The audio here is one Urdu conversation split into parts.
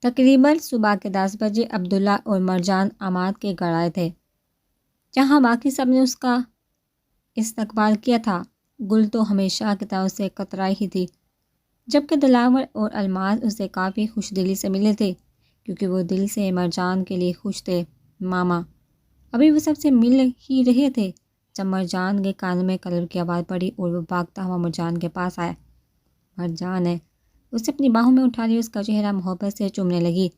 تقریباً صبح کے 10 بجے عبداللہ اور مرجان عماد کے گھر آئے تھے، جہاں باقی سب نے اس کا استقبال کیا تھا۔ گل تو ہمیشہ کی طرح اسے کترائی ہی تھی، جبکہ دلاور اور الماس اسے کافی خوش دلی سے ملے تھے، کیونکہ وہ دل سے مرجان کے لیے خوش تھے۔ ماما ابھی وہ سب سے مل ہی رہے تھے جب مرجان کے کانوں میں قلب کی آواز پڑی اور وہ بھاگتا ہوا مرجان کے پاس آیا۔ مرجان ہے، اسے اپنی باہوں میں اٹھا لی، اس کا چہرہ محبت سے چومنے لگی۔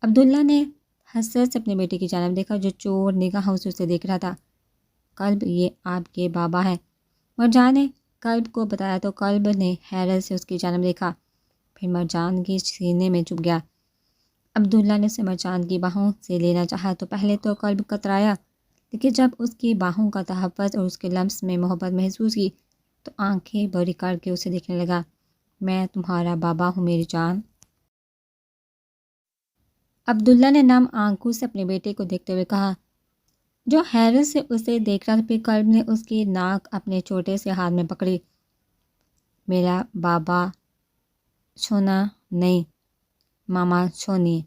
عبداللہ نے حسرت سے اپنے بیٹے کی جانب دیکھا جو چور نگاہوں سے اسے دیکھ رہا تھا۔ قلب، یہ آپ کے بابا ہیں، مرجان نے قلب کو بتایا تو قلب نے حیرت سے اس کی جانب دیکھا، پھر مرجان کے سینے میں چھپ گیا۔ عبداللہ نے اسے مرجان کی باہوں سے لینا چاہا تو پہلے تو قلب کترایا، لیکن جب اس کی باہوں کا تحفظ اور اس کے لمس میں محبت محسوس کی تو آنکھیں بڑی کر کے اسے دیکھنے لگا۔ میں تمہارا بابا ہوں میری جان۔ عبداللہ نے نم آنکھوں سے اپنے بیٹے کو دیکھتے ہوئے کہا، جو حیرت سے اسے دیکھ رہا تھا۔ پھر قلب نے اس کی ناک اپنے چھوٹے سے ہاتھ میں پکڑی۔ میرا بابا چھونا نہیں، ماما چھونی ہے۔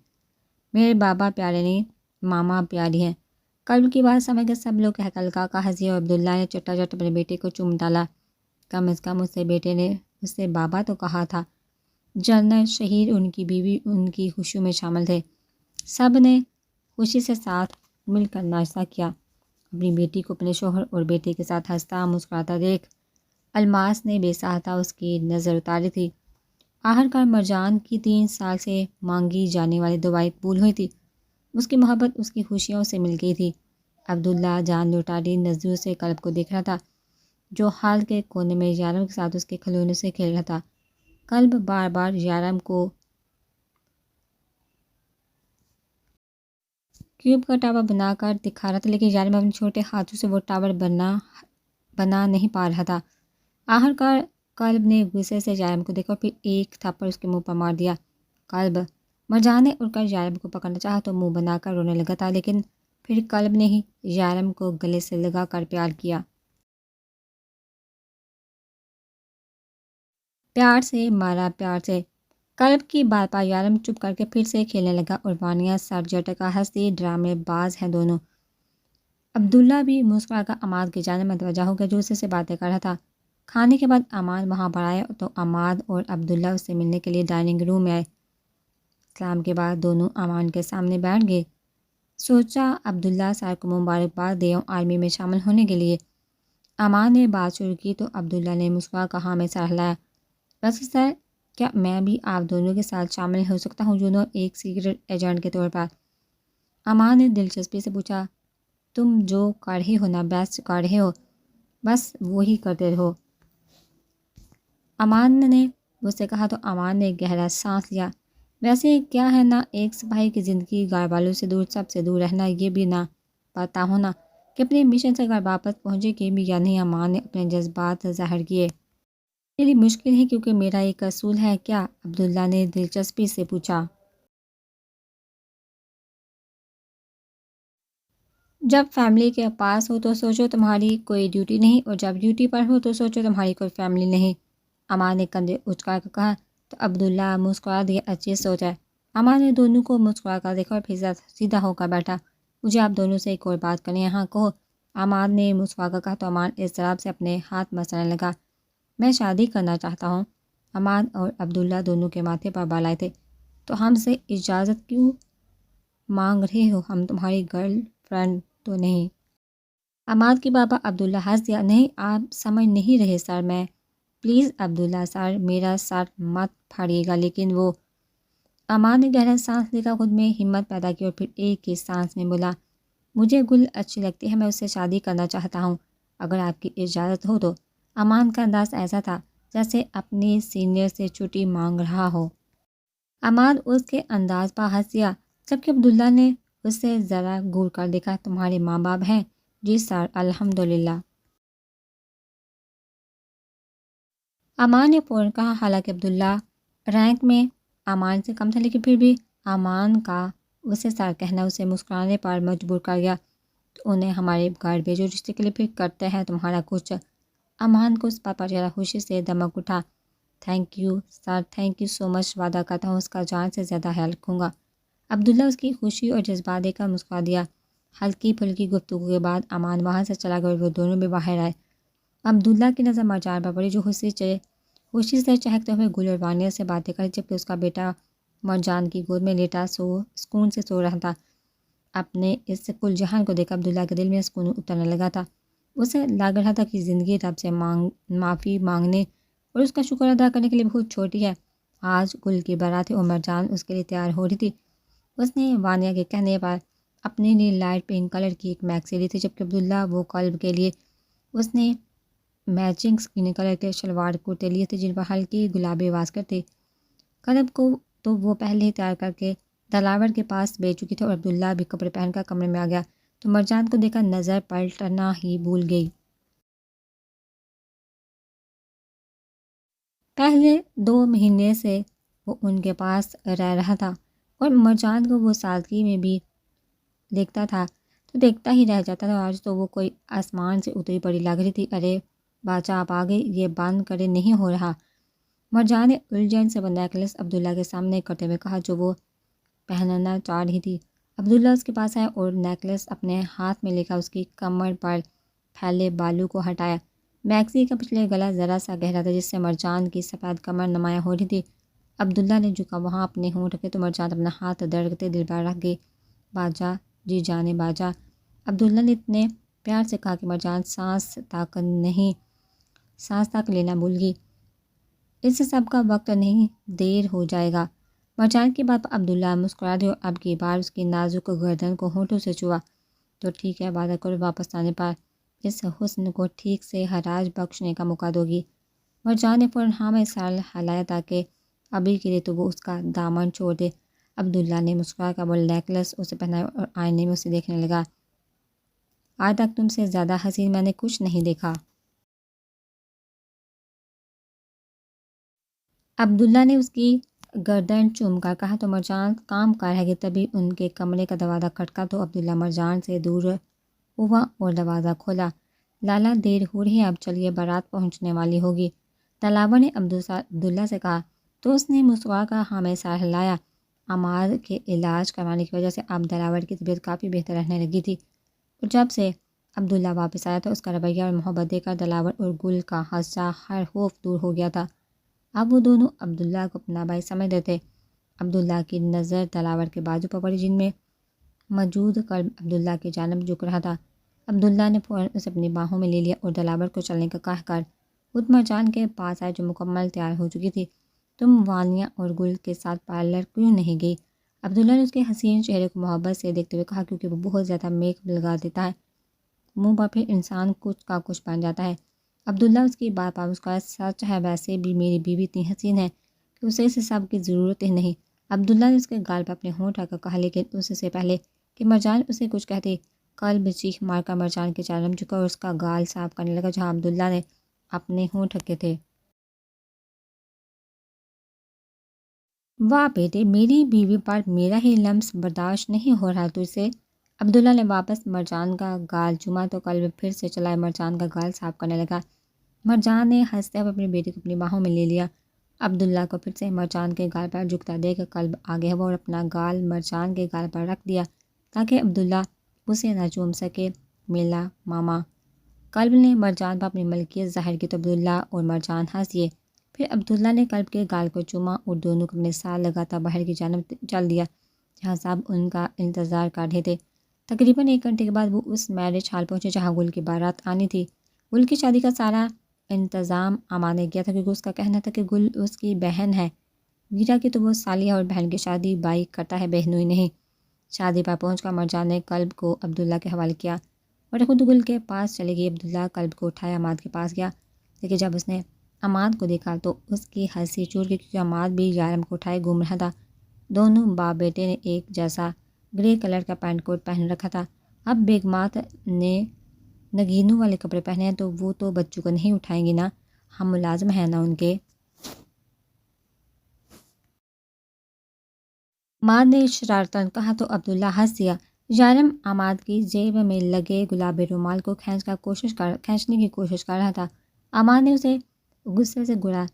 میرے بابا پیارے نہیں، ماما پیاری ہیں۔ قلب کی بات سمجھ کر سب لوگ ہلکا کا ہنسی اور عبداللہ نے چٹا چٹ اپنے بیٹے کو چوم ڈالا۔ کم از کم اس سے بیٹے نے اس سے بابا تو کہا تھا۔ جنرل شہید، ان کی بیوی ان کی خوشیوں میں شامل تھے۔ سب نے خوشی سے ساتھ مل کر ناشتہ کیا۔ اپنی بیٹی کو اپنے شوہر اور بیٹے کے ساتھ ہنستا مسکراتا دیکھ الماس نے بے ساہتا اس کی نظر اتاری تھی۔ آخرکار مرجان کی 3 سال سے مانگی جانے والی دعائیں قبول ہوئی تھی۔ اس کی محبت اس کی خوشیوں سے مل گئی تھی۔ عبداللہ جان لوٹاری نظروں سے قلب کو دیکھ رہا تھا، جو حال کے کونے میں یارم کے ساتھ اس کے کھلونے سے کھیل رہا تھا۔ قلب بار بار یارم کو کیوب کا ٹاور بنا کر دکھا رہا تھا، لیکن یارم اپنے چھوٹے ہاتھوں سے وہ ٹاور بنا نہیں پا رہا تھا۔ آخرکار قلب نے غصے سے یارم کو دیکھا اور پھر ایک تھپڑ اس کے منہ پر مار دیا۔ قلب، مرجان نے اڑ کر یارم کو پکڑنا چاہا تو منہ بنا کر رونے لگا تھا، لیکن پھر قلب نے ہی یارم کو گلے سے لگا کر پیار کیا۔ پیار سے مارا پیار سے۔ قلب کی بات پر یارم چپ کر کے پھر سے کھیلنے لگا اور وانیہ سر جھٹکا ہنسی ڈرامے باز ہیں دونوں۔ عبداللہ بھی مسکرا کر عماد کی جانب متوجہ ہو گیا جو اسے سے باتیں کر رہا تھا۔ کھانے کے بعد عماد وہاں پر آیا تو عماد اور عبداللہ اس سے ملنے کے لیے ڈائننگ روم میں آئے۔ سلام کے بعد دونوں عماد کے سامنے بیٹھ گئے۔ سوچا عبداللہ سر کو مبارکباد دے آؤں آرمی میں شامل ہونے کے لیے۔ عماد نے بات شروع کی تو عبداللہ نے مسکرا کہا، میں سر ہلایا، ویسے سر کیا میں بھی آپ دونوں کے ساتھ شامل ہو سکتا ہوں دونوں ایک سیکرٹ ایجنٹ کے طور پر؟ عماد نے دلچسپی سے پوچھا۔ تم جو کر رہے ہو نا بیسٹ کر رہے ہو، بس وہی کرتے رہو، عماد نے اس سے کہا تو عماد نے گہرا سانس لیا۔ ویسے کیا ہے نا ایک سپاہی کی زندگی گھر والوں سے دور، سب سے دور رہنا، یہ بھی نہ پتا ہونا کہ اپنے مشن سے گھر واپس پہنچے کہ بھی یا نہیں۔ عماد نے اپنے جذبات ظاہر کیے۔ میری مشکل ہے کیونکہ میرا ایک اصول ہے کیا؟ عبداللہ نے دلچسپی سے پوچھا۔ جب فیملی کے پاس ہو تو سوچو تمہاری کوئی ڈیوٹی نہیں، اور جب ڈیوٹی پر ہو تو سوچو تمہاری کوئی فیملی نہیں، عماد نے کندھے اچکا کر کہا تو عبداللہ مسکرا دیا، اچھی سوچ ہے۔ عماد نے دونوں کو مسکرا کر دیکھا اور پھر سیدھا ہو کر بیٹھا۔ مجھے آپ دونوں سے ایک اور بات کرنی ہے، ہاں کہو، عماد نے مسکرا کر کہا تو عماد اضطراب سے اپنے ہاتھ مسلنے لگا۔ میں شادی کرنا چاہتا ہوں۔ عماد اور عبداللہ دونوں کے ماتھے پر بال آئے تھے۔ تو ہم سے اجازت کیوں مانگ رہے ہو؟ ہم تمہاری گرل فرینڈ تو نہیں؟ عماد کی بابا عبداللہ ہنس دیا، نہیں آپ سمجھ نہیں رہے سر، میں پلیز عبداللہ سر میرا سر مت پھاڑیے گا، لیکن وہ، عماد نے گہرا سانس لے کر خود میں ہمت پیدا کی اور پھر ایک ہی سانس میں بولا، مجھے گل اچھی لگتی ہے، میں اس سے شادی کرنا چاہتا ہوں اگر آپ کی اجازت ہو تو۔ عماد کا انداز ایسا تھا جیسے اپنی سینئر سے چھٹی مانگ رہا ہو۔ عماد اس کے انداز پر ہنس دیا، جبکہ عبداللہ نے اس سے ذرا گور کر دیکھا، تمہارے ماں باپ ہیں؟ جی سر الحمدللہ۔ عماد نے فوراً کہا، حالانکہ عبداللہ رینک میں عماد سے کم تھا، لیکن پھر بھی عماد کا اسے سر کہنا اسے مسکرانے پر مجبور کر گیا۔ تو انہیں ہمارے گھر بھیجو، رشتے کے لیے پھر کرتے ہیں تمہارا کچھ۔ عماد کو اس بات پر ذرا خوشی سے دمک اٹھا، thank you sir, thank you so much, وعدہ کرتا ہوں اس کا جان سے زیادہ خیال رکھوں گا۔ عبداللہ اس کی خوشی اور جذبات دیکھ کر مسکرا دیا۔ ہلکی پھلکی گفتگو کے بعد امان وہاں سے چلا گیا اور وہ دونوں بھی باہر آئے۔ عبداللہ کی نظر مرجان پر پڑی جو خوشی سے چہکتے ہوئے گل اور وانیہ سے باتیں کر جبکہ اس کا بیٹا مرجان کی گود میں لیٹا سکون سے سو رہا تھا۔ اپنے اس کل جہان کو دیکھ عبداللہ کے دل میں سکون اترنے لگا تھا۔ اسے لگ رہا تھا کہ زندگی رب سے معافی مانگنے اور اس کا شکر ادا کرنے کے لیے بہت چھوٹی ہے۔ آج گل کی بارات تھی اور مرجان اس کے لیے تیار ہو رہی تھی۔ اس نے وانیہ کے کہنے پر اپنے لیے لائٹ پنک کلر کی ایک میکسی لی تھی جبکہ عبداللہ وہ قلب کے لیے اس نے میچنگ سکین کلر کے شلوار کرتے لیے تھے جن پر ہلکی گلابی واسکٹ تھی۔ قلب کو تو وہ پہلے ہی تیار کر کے دلاور کے پاس بیچ چکی تھی اور عبداللہ بھی کپڑے پہن کر کمرے میں آ گیا تو مرجان کو دیکھ کر نظر پلٹنا ہی بھول گئی۔ پہلے 2 مہینے سے وہ ان کے پاس رہ رہا تھا اور مرجان کو وہ سادگی میں بھی دیکھتا تھا تو دیکھتا ہی رہ جاتا تھا۔ آج تو وہ کوئی آسمان سے اتری پڑی لگ رہی تھی۔ ارے باچا آپ آ گئی، یہ بند کرے نہیں ہو رہا۔ مرجان نے الجھن سے وہ نیکلس عبداللہ کے سامنے کرتے ہوئے کہا جو وہ پہننا چاہ رہی تھی۔ عبداللہ اس کے پاس آیا اور نیکلس اپنے ہاتھ میں لے کر اس کی کمر پر پھیلے بالوں کو ہٹایا۔ میکسی کا پچھلے گلا ذرا سا گہرا تھا جس سے مرجان کی سفید کمر نمایاں ہو رہی تھی۔ عبداللہ نے جھکا وہاں اپنے ہونٹ رکھے تو مرجان اپنا ہاتھ دھڑکتے دل پر رکھ گئی۔ باجا جی جانے باجا، عبداللہ نے اتنے پیار سے کہا کہ مرجان سانس تک لینا بھول گئی۔ اس سب کا وقت نہیں، دیر ہو جائے گا۔ مرجان کی بات پر عبداللہ مسکرا دیا اور اب کی بار اس کی نازک گردن کو ہونٹوں سے چھوا۔ تو ٹھیک ہے، وعدہ کرو واپس آنے پر اس حسن کو ٹھیک سے حراج بخشنے کا موقع دو گی۔ مرجان نے فوراً ہاں میں سر ہلایا تاکہ ابھی کے لیے تو وہ اس کا دامن چھوڑ دے۔ عبداللہ نے مسکرا کر وہ نیکلس اسے پہنایا اور آئینے میں اسے دیکھنے لگا۔ آج تک تم سے زیادہ حسین میں نے کچھ نہیں دیکھا۔ عبداللہ نے اس کی گردن چوم کر کہا تو مرجان کام کر رہ گئی۔ تبھی ان کے کمرے کا دروازہ کھٹکا تو عبداللہ مرجان سے دور ہوا اور دروازہ کھولا۔ لالا دیر ہو رہی ہے، اب چلیے بارات پہنچنے والی ہوگی، دلاور نے عبداللہ سے کہا تو اس نے مسکرا کر ہاں میں سر ہلایا۔ عماد کے علاج کروانے کی وجہ سے اب دلاور کی طبیعت کافی بہتر رہنے لگی تھی اور جب سے عبداللہ واپس آیا تھا اس کا رویہ اور محبت دیکھ کر دلاور اور گل کا حادثہ ہر خوف دور ہو گیا تھا۔ اب وہ دونوں عبداللہ کو اپنا بھائی سمجھتے تھے۔ عبداللہ کی نظر دلاور کے بازو پر پڑی جن میں موجود قلب عبداللہ کی جانب جھک رہا تھا۔ عبداللہ نے فوراً اسے اپنی باہوں میں لے لیا اور دلاور کو چلنے کا کہہ کر خود مرجان کے پاس آئے جو مکمل تیار ہو چکی تھی۔ تم وانیہ اور گل کے ساتھ پارلر کیوں نہیں گئی؟ عبداللہ نے اس کے حسین چہرے کو محبت سے دیکھتے ہوئے کہا کیونکہ وہ بہت زیادہ میک اپ لگا دیتا ہے، منہ پر پھر انسان کچھ کا کچھ بن جاتا ہے۔ عبداللہ اس کی بات پر مسکرایا، سچ ہے ویسے بھی میری بیوی اتنی حسین ہے کہ اسے اس سب کی ضرورت ہی نہیں۔ عبداللہ نے اس کے گال پر اپنے ہونٹ رکھ کر کہا لیکن اس سے پہلے کہ مرجان اسے کچھ کہتی قلب چیخ مار کر مرجان کی جانب جھکا اور اس کا گال صاف کرنے لگا جہاں عبداللہ نے اپنے ہونٹ رکھے تھے۔ واہ بیٹے، میری بیوی پر میرا ہی لمس برداشت نہیں ہو رہا تو اسے۔ عبداللہ نے واپس مرجان کا گال چوما تو قلب پھر سے چلائے مرجان کا گال صاف کرنے لگا۔ مرجان نے ہنستے ہوئے اپنی بیٹی کو اپنی باہوں میں لے لیا۔ عبداللہ کو پھر سے مرجان کے گال پر جھکتا دیکھ قلب آگے ہوا اور اپنا گال مرجان کے گال پر رکھ دیا تاکہ عبداللہ اسے نہ چوم سکے۔ میلا ماما، قلب نے مرجان پر اپنی ملکیت ظاہر کی تو عبداللہ اور مرجان ہنس دیے۔ پھر عبداللہ نے قلب کے گال کو چوما اور دونوں کو اپنے ساتھ لگاتا باہر کی جانب چل دیا جہاں سب ان کا انتظار کر رہے تھے۔ تقریباً 1 گھنٹے کے بعد وہ اس میرج ہال پہنچے جہاں گل کی بارات آنی تھی۔ گل کی شادی کا سارا انتظام امان نے کیا تھا کیونکہ اس کا کہنا تھا کہ گل اس کی بہن ہے، ویرا کی تو وہ سالیہ اور بہن کی شادی بائی کرتا ہے بہنوئی نہیں۔ شادی پر پہنچ کر مرجان نے قلب کو عبداللہ کے حوالے کیا اور خود گل کے پاس چلی گئی۔ عبداللہ قلب کو اٹھایا عماد کے پاس گیا لیکن جب اس نے عماد کو دیکھا تو اس کی ہنسی چور گئی کیونکہ عماد بھی یارم کو اٹھائے گھوم رہا تھا۔ دونوں باپ بیٹے نے ایک جیسا گرے کلر کا پینٹ کوٹ پہن رکھا تھا۔ اب بیگمات نے نگینوں والے کپڑے پہنے ہیں تو وہ تو بچوں کو نہیں اٹھائیں گی نا، ہم ملازم ہیں نا ان کے۔ عماد نے شرارتاً کہا تو عبداللہ ہنس دیا۔ یارم عماد کی جیب میں لگے گلابی رومال کو کھینچنے کی کوشش کر رہا تھا۔ عماد نے اسے غصے سے گھوڑا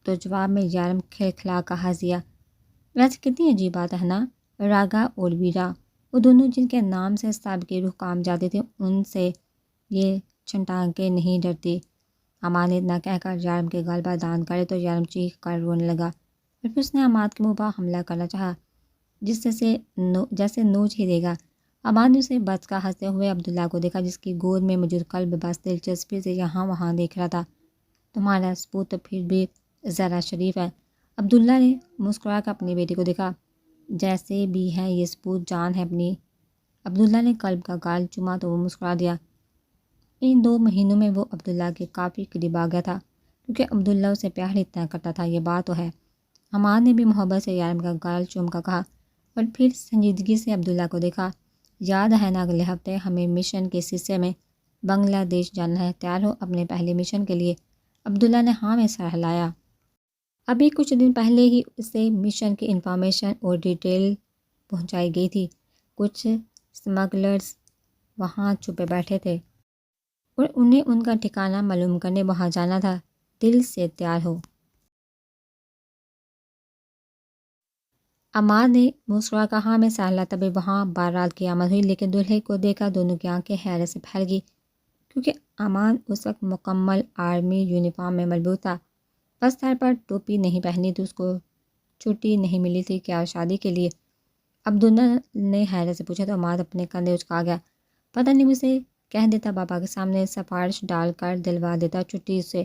تو جواب میں یارم کھلکھلا کر ہنس دیا۔ ویسے کتنی عجیب بات ہے نا، راگا اور ویرا، وہ دونوں جن کے نام سے سب کی روح کام جاتی تھی، ان سے یہ چھنٹانکے نہیں ڈرتی۔ امان نے اتنا کہہ کر یارم کے گال پر دان کرے تو یارم چیخ کر رونے لگا، اور پھر اس نے اماد کے منہ پر حملہ کرنا چاہا، جیسے نوچ ہی دے گا۔ امان نے اسے بچ کر ہنستے ہوئے عبداللہ کو دیکھا، جس کی گود میں موجود کلب بس دلچسپی سے یہاں وہاں دیکھ رہا تھا۔ تمہارا ثبوت تو پھر بھی ذرا شریف ہے۔ عبداللہ نے مسکرا کر اپنی بیٹی کو دیکھا۔ جیسے بھی ہے یہ ثبوت جان ہے اپنی۔ عبداللہ نے کلب کا گال چوما تو وہ مسکرا دیا۔ ان 2 مہینوں میں وہ عبداللہ کے کافی قریب آ گیا تھا، کیونکہ عبداللہ اسے پیار اتنا کرتا تھا، یہ بات تو ہے۔ امان نے بھی محبت سے یارم کا گال چوم کر کہا، اور پھر سنجیدگی سے عبداللہ کو دیکھا۔ یاد ہے نا اگلے ہفتے ہمیں مشن کے سلسلے میں بنگلہ دیش جانا ہے، تیار ہو اپنے پہلے مشن کے لیے؟ عبداللہ نے ہاں میں سر ہلایا۔ ابھی کچھ دن پہلے ہی اسے مشن کی انفارمیشن اور ڈیٹیل پہنچائی گئی تھی۔ کچھ اسمگلرز وہاں چھپے بیٹھے تھے اور انہیں ان کا ٹھکانہ معلوم کرنے وہاں جانا تھا۔ دل سے تیار ہو۔ اماد نے مسکرا کر ہاں میں سر ہلایا۔ تبھی وہاں بارات کی آمد ہوئی، لیکن دولہے کو دیکھا دونوں کی آنکھیں حیرت سے پھیل گئی، کیونکہ امان اس وقت مکمل آرمی یونیفارم میں ملبوس تھا۔ بس سر پر ٹوپی نہیں پہنی تھی، اس کو چھٹی نہیں ملی تھی کیا شادی کے لیے؟ عبداللہ نے حیرت سے پوچھا تو اماد اپنے کندھے اچکا گیا۔ پتہ نہیں اسے کہہ دیتا، بابا کے سامنے سفارش ڈال کر دلوا دیتا چھٹی سے۔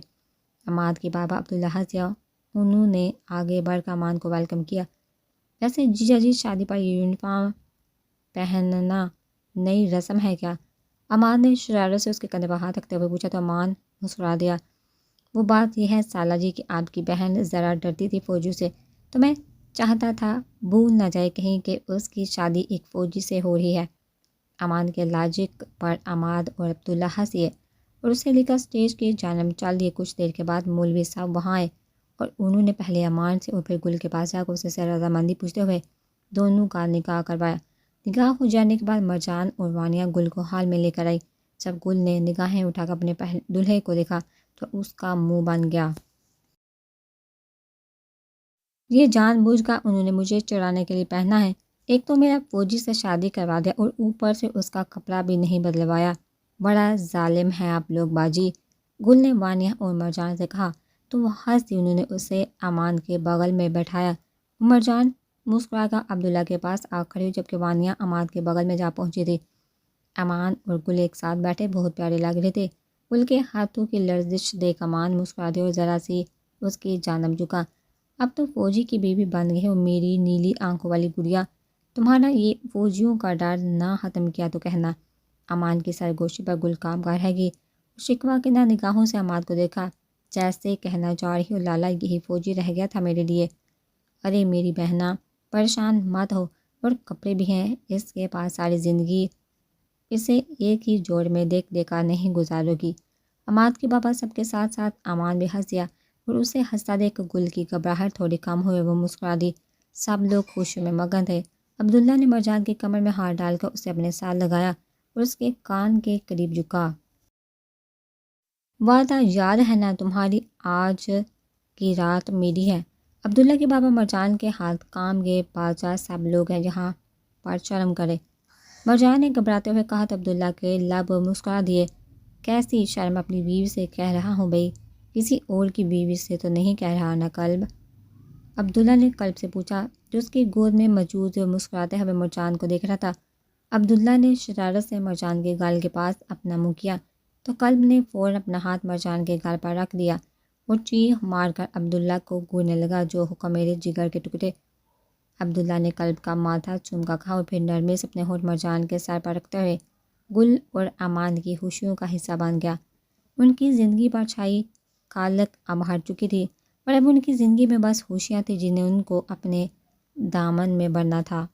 اماد کے بابا عبداللہ ہنس دیا۔ انہوں نے آگے بڑھ کر امان کو ویلکم کیا۔ ویسے جیجا جی، شادی پر یہ یونیفارم پہننا نئی رسم ہے کیا؟ اماد نے شرارت سے اس کے کندھے پر ہاتھ رکھتے ہوئے پوچھا تو امان مسکرا دیا۔ وہ بات یہ ہے سالہ جی کہ آپ کی بہن ذرا ڈرتی تھی فوجیوں سے، تو میں چاہتا تھا بھول نہ جائے کہیں کہ اس کی شادی ایک فوجی سے ہو رہی ہے۔ امان کے لاجک پر اماد اور عبداللہ ہنسے اور اسے لے کر اسٹیج کی جانب چل دیے۔ کچھ دیر کے بعد مولوی صاحب وہاں آئے اور انہوں نے پہلے امان سے اور پھر گل کے پاس جا کر اسے سے رضامندی پوچھتے ہوئے دونوں کا نکاح کروایا۔ نکاح ہو جانے کے بعد مرجان اور وانیہ گل کو ہال میں لے کر آئی۔ جب گل نے نگاہیں اٹھا کر اپنے دولہے کو دیکھا تو اس کا منہ بن گیا۔ یہ جان بوجھ کر انہوں نے مجھے چڑھانے کے لیے پہنا ہے۔ ایک تو میرا فوجی سے شادی کروا دیا اور اوپر سے اس کا کپڑا بھی نہیں بدلوایا۔ بڑا ظالم ہے آپ لوگ باجی، گل نے وانیہ اور مرجان سے کہا تو وہ ہنس دی۔ انہوں نے اسے امان کے بغل میں بیٹھایا۔ مرجان مسکرا کر عبداللہ کے پاس آ کھڑی ہوئی، جبکہ وانیہ اماد کے بغل میں جا پہنچی تھی۔ امان اور گل ایک ساتھ بیٹھے بہت پیارے لگ رہے تھے۔ گل کے ہاتھوں کی لرزش دیکھ امان مسکرا دی اور ذرا سی اس کی جانب جھکا۔ اب تو فوجی کی بیوی بن گئی ہو میری نیلی آنکھوں والی گڑیا، تمہارا یہ فوجیوں کا ڈر نہ ختم کیا تو کہنا۔ امان کی سرگوشی پر گل کام کر رہ گئی اور شکوہ کے نہ نگاہوں سے اماد کو دیکھا، جیسے کہنا چاہ رہی ہو لالا یہی فوجی رہ گیا تھا میرے لیے۔ ارے میری بہنا پریشان مت ہو، اور کپڑے بھی ہیں اس کے پاس، ساری زندگی اسے ایک ہی جوڑ میں دیکھ دیکھا نہیں گزارو گی۔ اماد کے بابا سب کے ساتھ ساتھ امان بھی ہنس دیا اور اسے ہنستا دیکھ گل کی گھبراہٹ تھوڑی کم ہوئے وہ مسکرا دی۔ سب لوگ خوشی میں مگن تھے۔ عبداللہ نے مرجان کی کمر میں ہاتھ ڈال کر اسے اپنے ساتھ لگایا اور اس کے کان کے قریب جھکا۔ وعدہ یاد ہے نا تمہاری، آج کی رات میری ہے۔ عبداللہ کے بابا مرجان کے ہاتھ کام گئے، باجا سب لوگ ہیں یہاں پر شرم کرے۔ مرجان نے گھبراتے ہوئے کہا تو عبداللہ کے لب مسکرا دیے۔ کیسی شرم، اپنی بیوی سے کہہ رہا ہوں بھئی، کسی اور کی بیوی سے تو نہیں کہہ رہا نا کلب؟ عبداللہ نے کلب سے پوچھا جو اس کی گود میں موجود مسکراتے ہوئے مرجان کو دیکھ رہا تھا۔ عبداللہ نے شرارت سے مرجان کے گال کے پاس اپنا منہ کیا تو کلب نے فوراً اپنا ہاتھ مرجان کے گال پر رکھ دیا اور چیخ مار کر عبداللہ کو گھورنے لگا، جو حکم میرے جگر کے ٹکڑے۔ عبداللہ نے کلب کا ماتھا چوم کر کہا اور پھر نرمی سے اپنے ہونٹ مرجان کے سر پر رکھتے ہوئے گل اور امان کی خوشیوں کا حصہ بن گیا۔ ان کی زندگی پر چھائی کالک اب ہٹ چکی تھی اور اب ان کی زندگی میں بس خوشیاں تھیں جنہیں ان کو اپنے دامن میں بھرنا تھا۔